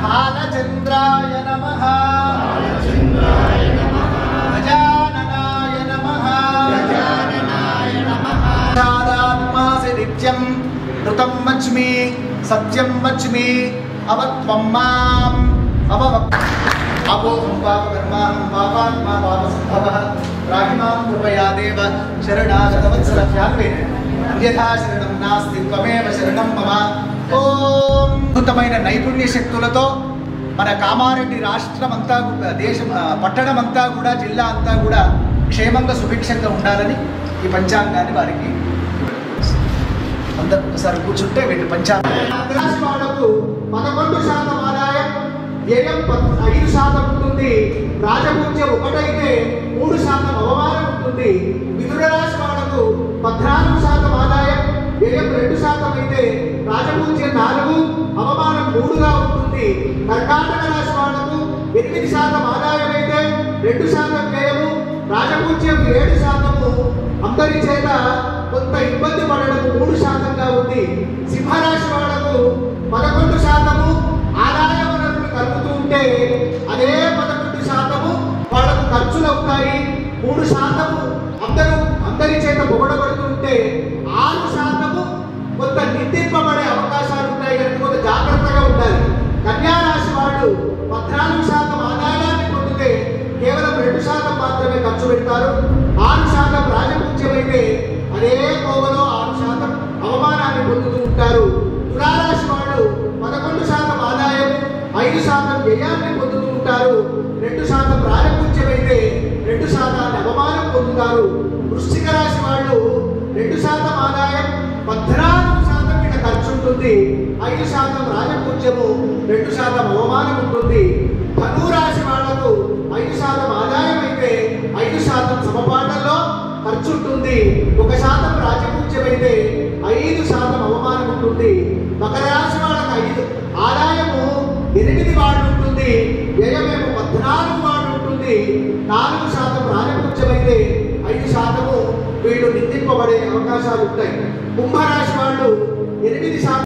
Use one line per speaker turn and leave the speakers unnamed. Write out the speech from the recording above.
బాలచంద్రాయ నమః గజాననాయ నమః సాదాత్మాసి నిత్యం ఋతం వచ్మి సత్యం వచ్మి అవత్వం మాం అవవక్ అపోహం పాపకర్మాహం పాపాత్మా పాపసంభవః రాహిమాం కృపయా దేవ శరణాగతవత్సల ధ్యాన్వే అన్యథా శరణం నాస్తి త్వమేవ శరణం మమ. ఓం అద్భుతమైన నైపుణ్య శక్తులతో మన కామారెడ్డి రాష్ట్రం అంతా దేశం పట్టణం అంతా కూడా జిల్లా అంతా కూడా క్షేమంగా సుభిక్షంగా ఉండాలని ఈ పంచాంగాన్ని వారికి అందరూ ఒకసారి కూర్చుంటే వీళ్ళు పంచాంగం రాశి వాళ్ళకు 11% ఆదాయం, వ్యయం 5% ఉంటుంది, రాజపూజ్యం 1 అయితే 3% అవమానం ఉంటుంది. మిథున రాశి వాళ్ళకు 14% ఆదాయం, వ్యయం 2% అయితే రాజపూజ్యం 4, అవమానం 3గా ఉంటుంది. కర్కాటక రాశి వాళ్ళకు 8% ఆదాయం అయితే 2% వ్యయము, రాజపూజ్యం 7%, అందరి చేత కొంత ఇబ్బంది పడడం 3%గా ఉంది. సింహరాశి వాళ్ళకు 11% ఆదాయ వనరులు కలుగుతూ ఉంటే అదే 11% వాళ్ళకు ఖర్చులు అవుతాయి. 3% అందరి చేత పొగడబడుతుంటే 6% కొంత నిందింపబడే అవకాశాలు ఉంటాయి కనుక కొంత జాగ్రత్తగా ఉండాలి. కన్యా రాశి వాళ్ళు 14% ఆదాయాన్ని పొందితే కేవలం 2% మాత్రమే ఖర్చు పెడతారు. 6% రాజపూజ్యమైతే అదే కోవలో 6% అవమానాన్ని పొందుతూ ఉంటారు. తులారాశి వాళ్ళు 11% ఆదాయం, 5% వ్యయాన్ని పొందుతూ ఉంటారు. 2% రాజపూజ్యమైతే 2% అవమానం పొందుతారు. వృశ్చిక రాశి వాళ్ళు 2% ఆదాయం, 14% మీద ఖర్చు ఉంటుంది, 5% రాజపూజ్యము, 2% అవమానం ఉంటుంది. ధనురాశి వాళ్లకు 5% ఆదాయం అయితే 5% సమపాఠంలో ఖర్చు ఉంటుంది, 1% రాజపూజ్యమైతే 5% అవమానం ఉంటుంది. మకర రాశి వాళ్ళకి 5 ఆదాయము 8 వాడు ఉంటుంది, వ్యయమేమో 14 వాడు ఉంటుంది, 4% రాజపూజ్యమైతే 5% వీళ్ళు నిందింపబడే అవకాశాలు ఉంటాయి. కుంభరాశి వాళ్ళు 8%